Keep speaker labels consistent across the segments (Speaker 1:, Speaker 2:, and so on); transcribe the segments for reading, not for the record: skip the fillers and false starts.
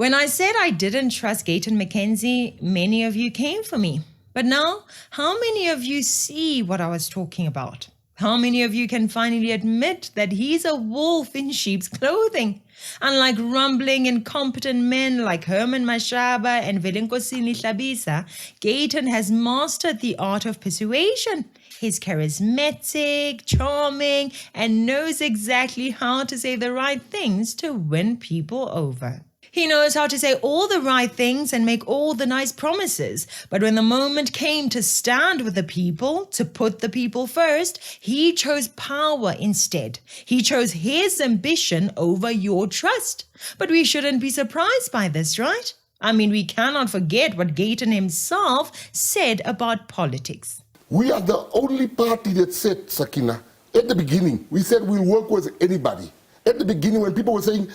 Speaker 1: When I said I didn't trust Gayton Mckenzie, many of you came for me. But now, how many of you see what I was talking about? How many of you can finally admit that he's a wolf in sheep's clothing? Unlike rumbling, incompetent men like Herman Mashaba and Velenkosini Hlabisa, Gayton has mastered the art of persuasion. He's charismatic, charming, and knows exactly how to say the right things to win people over. He knows how to say all the right things and make all the nice promises. But when the moment came to stand with the people, to put the people first, he chose power instead. He chose his ambition over your trust. But we shouldn't be surprised by this, right? I mean, we cannot forget what Gayton himself said about politics.
Speaker 2: We are the only party that said, Sakina, at the beginning, we said we'll work with anybody. At the beginning, when people were saying,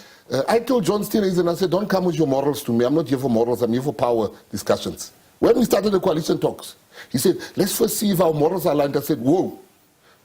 Speaker 2: I told John Steenhuisen, and I said, don't come with your morals to me. I'm not here for morals. I'm here for power discussions. When we started the coalition talks, he said, let's first see if our morals are aligned. I said, whoa,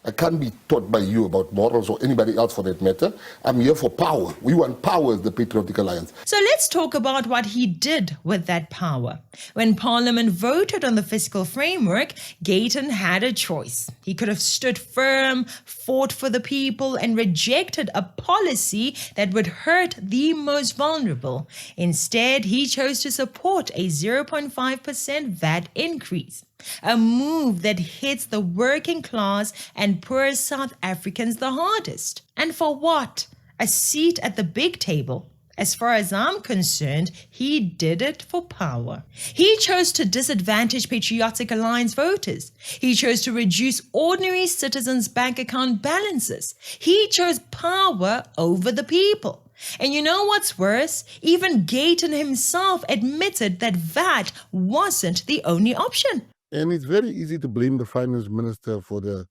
Speaker 2: I can't be taught by you about morals or anybody else for that matter. I'm here for power. We want power as the Patriotic Alliance.
Speaker 1: So let's talk about what he did with that power. When Parliament voted on the fiscal framework, Gayton had a choice. He could have stood firm, fought for the people, and rejected a policy that would hurt the most vulnerable. Instead, he chose to support a 0.5% VAT increase. A move that hits the working class and poor South Africans the hardest. And for what? A seat at the big table. As far as I'm concerned, he did it for power. He chose to disadvantage Patriotic Alliance voters. He chose to reduce ordinary citizens' bank account balances. He chose power over the people. And you know what's worse? Even Gayton himself admitted that VAT wasn't the only option.
Speaker 3: And it's very easy to blame the finance minister for the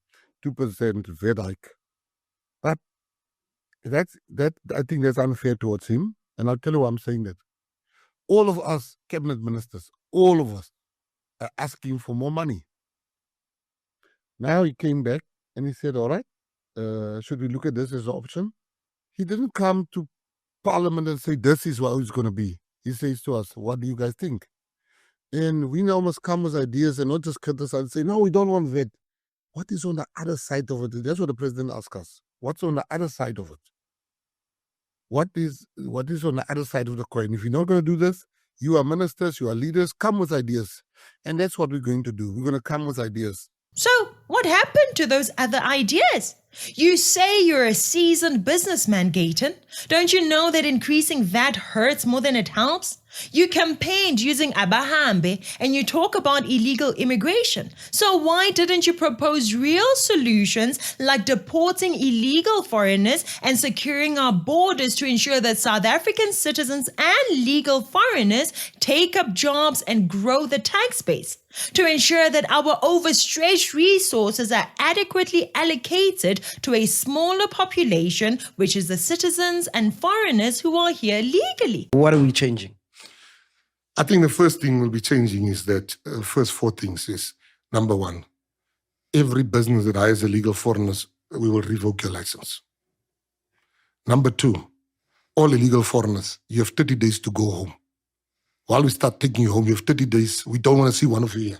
Speaker 3: 2% VAT hike. But I think that's unfair towards him. And I'll tell you why I'm saying that. All of us cabinet ministers, all of us are asking for more money. Now he came back and he said, all right, should we look at this as an option? He didn't come to Parliament and say, this is what it's going to be. He says to us, what do you guys think? And we now must come with ideas and not just criticize and say, no, we don't want VAT. What is on the other side of it? That's what the president asked us. What's on the other side of it? What is on the other side of the coin? If you're not going to do this, you are ministers, you are leaders, come with ideas. And that's what we're going to do. We're going to come with ideas.
Speaker 1: So what happened to those other ideas? You say you're a seasoned businessman, Gayton. Don't you know that increasing VAT hurts more than it helps? You campaigned using Abahambe and you talk about illegal immigration. So why didn't you propose real solutions like deporting illegal foreigners and securing our borders to ensure that South African citizens and legal foreigners take up jobs and grow the tax base? To ensure that our overstretched resources are adequately allocated to a smaller population, which is the citizens and foreigners who are here legally.
Speaker 4: What are we changing?
Speaker 2: I think the first thing we'll be changing is that first four things is, number one, every business that hires illegal foreigners, we will revoke your license. Number two, all illegal foreigners, you have 30 days to go home. While we start taking you home, you have 30 days. We don't want to see one of you here.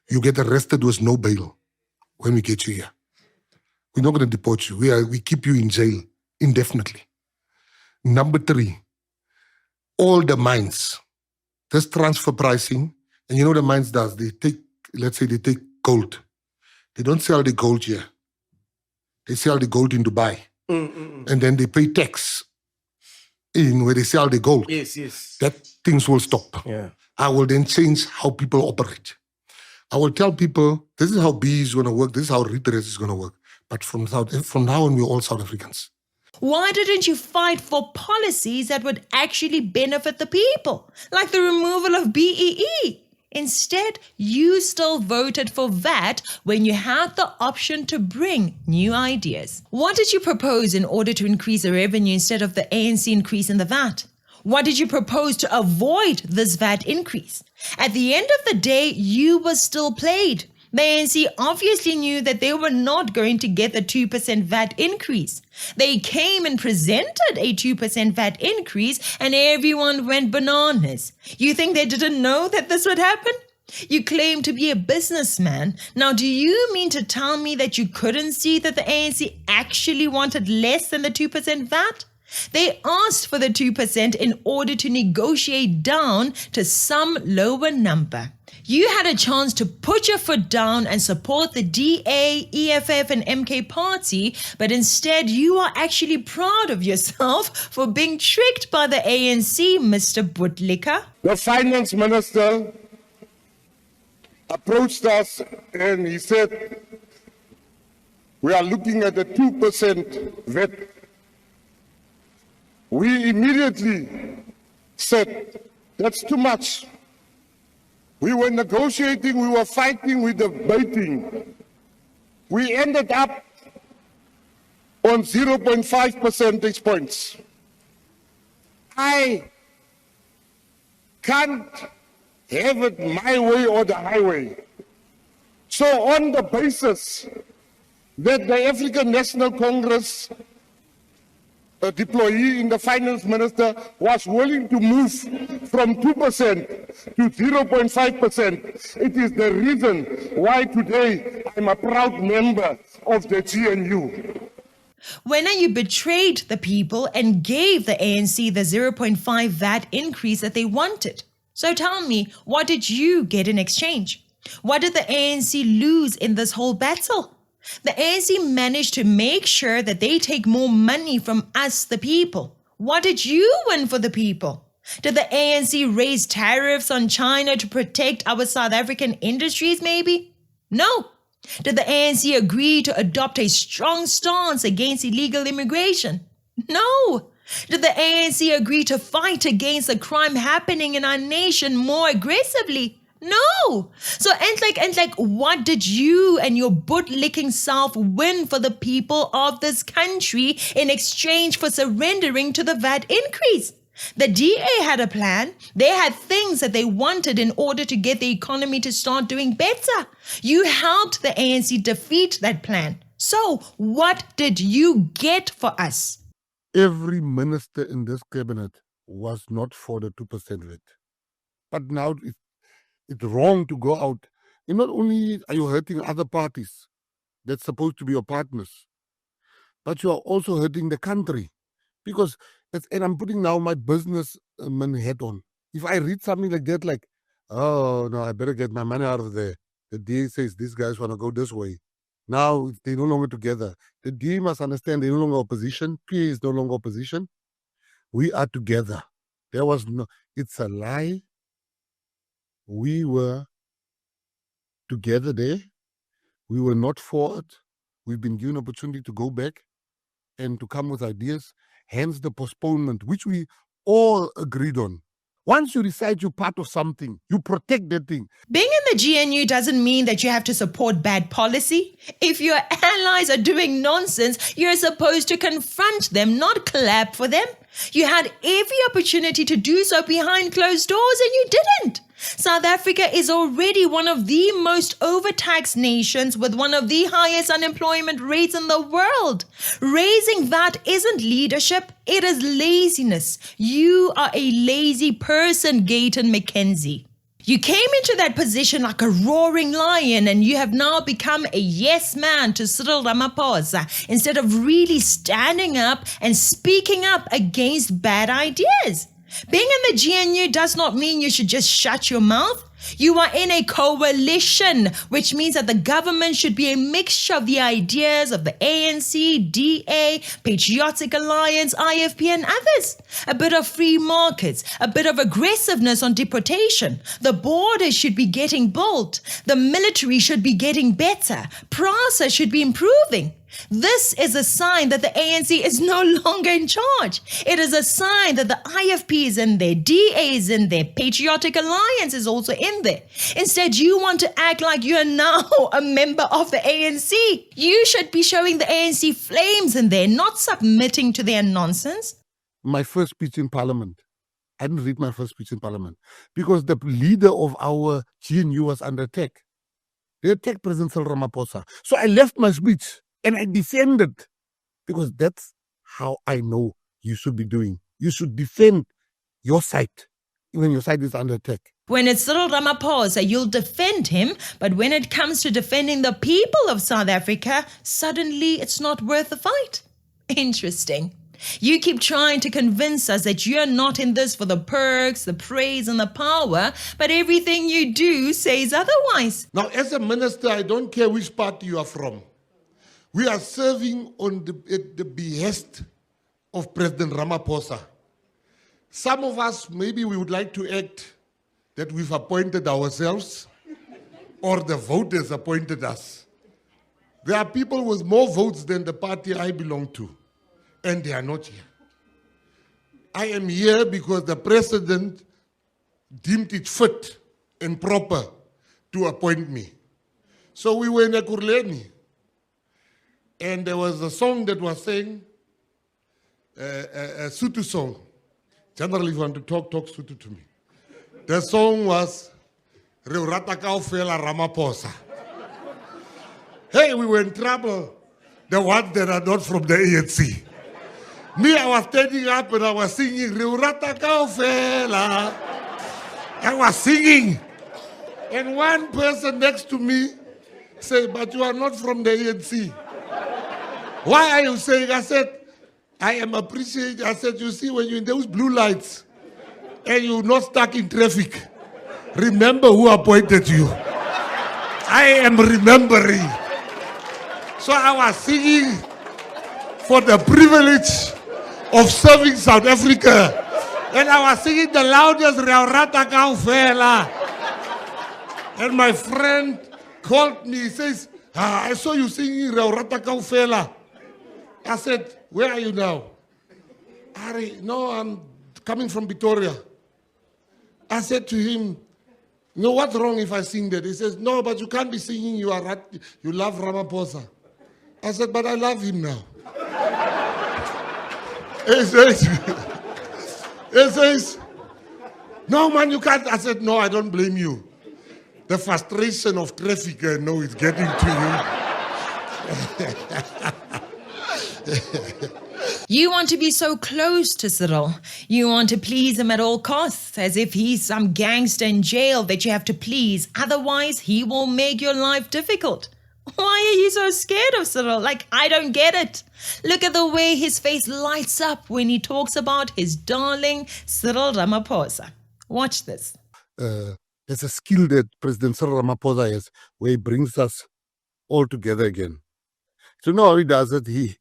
Speaker 2: You get arrested with no bail when we get you here. We're not going to deport you. We keep you in jail indefinitely. Number three, all the mines, this transfer pricing, and you know the mines does, they take, let's say they take gold. They don't sell the gold here. They sell the gold in Dubai. And then they pay tax in where they sell the gold.
Speaker 4: Yes.
Speaker 2: That things will stop.
Speaker 4: Yeah.
Speaker 2: I will then change how people operate. I will tell people, this is how B is going to work, this is how redress is going to work. But from now on, we're all South Africans.
Speaker 1: Why didn't you fight for policies that would actually benefit the people, like the removal of BEE? Instead, you still voted for VAT when you had the option to bring new ideas. What did you propose in order to increase the revenue instead of the ANC increase in the VAT? What did you propose to avoid this VAT increase? At the end of the day, you were still played. The ANC obviously knew that they were not going to get the 2% VAT increase. They came and presented a 2% VAT increase and everyone went bananas. You think they didn't know that this would happen? You claim to be a businessman. Now, do you mean to tell me that you couldn't see that the ANC actually wanted less than the 2% VAT? They asked for the 2% in order to negotiate down to some lower number. You had a chance to put your foot down and support the DA, EFF and MK party, but instead you are actually proud of yourself for being tricked by the ANC, Mr. Bootlicker.
Speaker 4: The finance minister approached us and he said, we are looking at a 2% VAT. We immediately said, that's too much. We were negotiating, we were fighting, we were debating. We ended up on 0.5 percentage points. I can't have it my way or the highway. So on the basis that the African National Congress, a deployee in the finance minister, was willing to move from 2% to 0.5%. It is the reason why today I'm a proud member of the GNU.
Speaker 1: When you betrayed the people and gave the ANC the 0.5 VAT increase that they wanted. So tell me, what did you get in exchange? What did the ANC lose in this whole battle? The ANC managed to make sure that they take more money from us, the people. What did you win for the people? Did the ANC raise tariffs on China to protect our South African industries, maybe? No. Did the ANC agree to adopt a strong stance against illegal immigration? No. Did the ANC agree to fight against the crime happening in our nation more aggressively? No. So, and what did you and your boot-licking self win for the people of this country in exchange for surrendering to the VAT increase? The DA had a plan. They had things that they wanted in order to get the economy to start doing better. You helped the ANC defeat that plan. So, what did you get for us?
Speaker 3: Every minister in this cabinet was not for the 2% VAT. But now it's wrong to go out. And not only are you hurting other parties that's supposed to be your partners, but you are also hurting the country. Because, and I'm putting now my businessman hat on. If I read something like that, like, oh, no, I better get my money out of there. The DA says these guys want to go this way. Now they're no longer together. The DA must understand they're no longer opposition. PA is no longer opposition. We are together. There was no, it's a lie. We were together there. We were not for it. We've been given opportunity to go back and to come with ideas. Hence the postponement, which we all agreed on. Once you decide you're part of something, you protect that thing.
Speaker 1: Being in the GNU doesn't mean that you have to support bad policy. If your allies are doing nonsense, you're supposed to confront them, not clap for them. You had every opportunity to do so behind closed doors and you didn't. South Africa is already one of the most overtaxed nations with one of the highest unemployment rates in the world. Raising VAT isn't leadership, it is laziness. You are a lazy person, Gayton Mckenzie. You came into that position like a roaring lion and you have now become a yes man to Cyril Ramaphosa instead of really standing up and speaking up against bad ideas. Being in the GNU does not mean you should just shut your mouth. You are in a coalition, which means that the government should be a mixture of the ideas of the ANC, DA, Patriotic Alliance, IFP and others. A bit of free markets, a bit of aggressiveness on deportation. The borders should be getting built. The military should be getting better. PRASA should be improving. This is a sign that the ANC is no longer in charge. It is a sign that the IFP is in there, DA is in there, Patriotic Alliance is also in there. Instead, you want to act like you are now a member of the ANC. You should be showing the ANC flames in there, not submitting to their nonsense.
Speaker 3: My first speech in Parliament, I didn't read my first speech in Parliament because the leader of our GNU was under attack. They attacked President Cyril Ramaphosa. So I left my speech and I defended, because that's how I know you should be doing. You should defend your side, even your side is under attack.
Speaker 1: When it's Cyril Ramaphosa, you'll defend him, but when it comes to defending the people of South Africa, suddenly it's not worth the fight. Interesting. You keep trying to convince us that you're not in this for the perks, the praise, and the power, but everything you do says otherwise.
Speaker 2: Now, as a minister, I don't care which party you are from. We are serving at the behest of President Ramaphosa. Some of us, maybe we would like to act that we've appointed ourselves or the voters appointed us. There are people with more votes than the party I belong to, and they are not here. I am here because the president deemed it fit and proper to appoint me. So we were in Ekurhuleni, and there was a song that was saying, a Sotho song. Generally, if you want to talk Sotho to me. The song was, Re o rata kaofela Ramaphosa. Hey, we were in trouble. The ones that are not from the ANC. Me, I was standing up and I was singing, Re o rata kaofela. I was singing. And one person next to me said, but you are not from the ANC. Why are you saying? I said, I am appreciating. I said, you see, when you're in those blue lights and you're not stuck in traffic, remember who appointed you. I am remembering. So I was singing for the privilege of serving South Africa. And I was singing the loudest, Rata Kaufela. And my friend called me, he says, I saw you singing Rata Kaufela. I said, where are you now? No, I'm coming from Pretoria. I said to him, no, what's wrong if I sing that? He says, no, but you can't be singing, you love Ramaphosa. I said, but I love him now. He says, no, man, you can't. I said, no, I don't blame you. The frustration of traffic, I know, is getting to you.
Speaker 1: You want to be so close to Cyril. You want to please him at all costs, as if he's some gangster in jail that you have to please. Otherwise, he will make your life difficult. Why are you so scared of Cyril? Like, I don't get it. Look at the way his face lights up when he talks about his darling Cyril Ramaphosa. Watch this.
Speaker 3: There's a skill that President Cyril Ramaphosa has, where he brings us all together again. So now he does it. He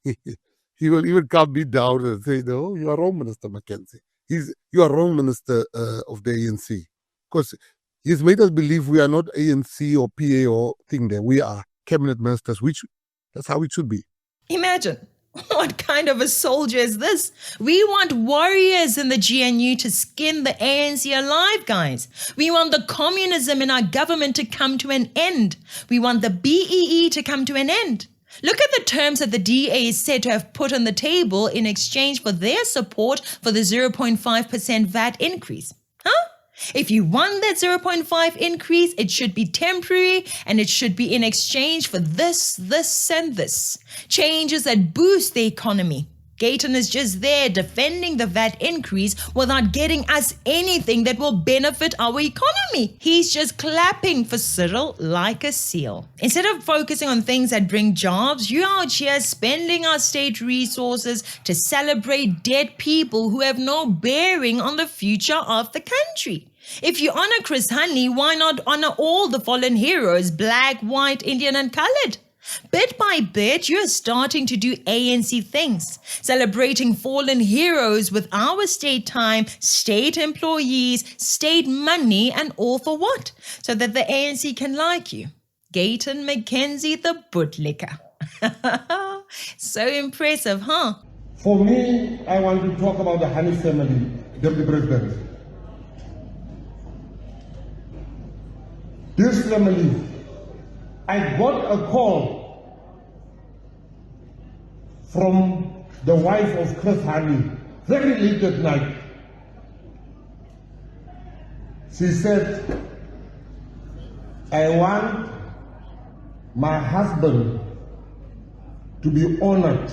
Speaker 3: will even come me down and say, no, you are wrong, Minister Mckenzie. You are wrong, Minister of the ANC. Because he's made us believe we are not ANC or PA or thing there. We are cabinet ministers, which that's how it should be.
Speaker 1: Imagine. What kind of a soldier is this? We want warriors in the GNU to skin the ANC alive, guys. We want the communism in our government to come to an end. We want the BEE to come to an end. Look at the terms that the DA is said to have put on the table in exchange for their support for the 0.5% VAT increase. Huh? If you want that 0.5 increase, it should be temporary and it should be in exchange for this, and this. Changes that boost the economy. Gayton is just there defending the VAT increase without getting us anything that will benefit our economy. He's just clapping for Cyril like a seal. Instead of focusing on things that bring jobs, you're out here spending our state resources to celebrate dead people who have no bearing on the future of the country. If you honor Chris Honey, why not honor all the fallen heroes, black, white, Indian, and colored? Bit by bit, you're starting to do ANC things, celebrating fallen heroes with our state time, state employees, state money, and all for what? So that the ANC can like you. Gayton Mckenzie, the bootlicker. So impressive, huh?
Speaker 4: For me, I want to talk about the Honey family, Deputy President. This family, I got a call from the wife of Chris Honey very late at night. She said, I want my husband to be honored.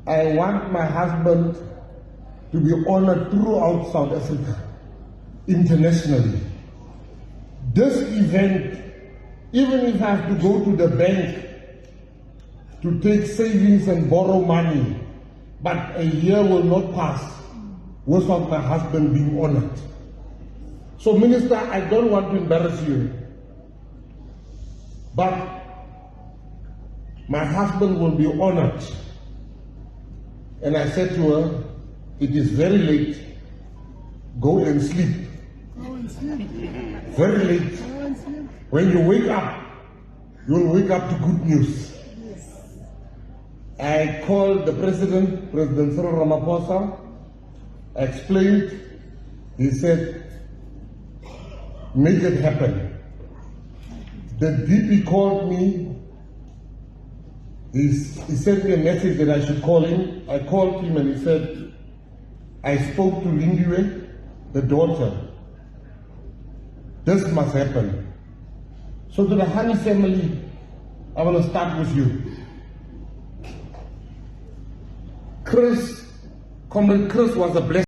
Speaker 4: I want my husband to be honored throughout South Africa, internationally. This event, even if I have to go to the bank to take savings and borrow money, but a year will not pass without my husband being honored. So, Minister, I don't want to embarrass you, but my husband will be honored. And I said to her, it is very late, go and sleep. Very late. When you wake up, you will wake up to good news. I called the President Cyril Ramaphosa, I explained, he said, make it happen. The DP called me, he sent me a message that I should call him. I called him and he said, I spoke to Lindiwe, the daughter. This must happen. So to the Hani family, I want to start with you. Comrade Chris was a blessing.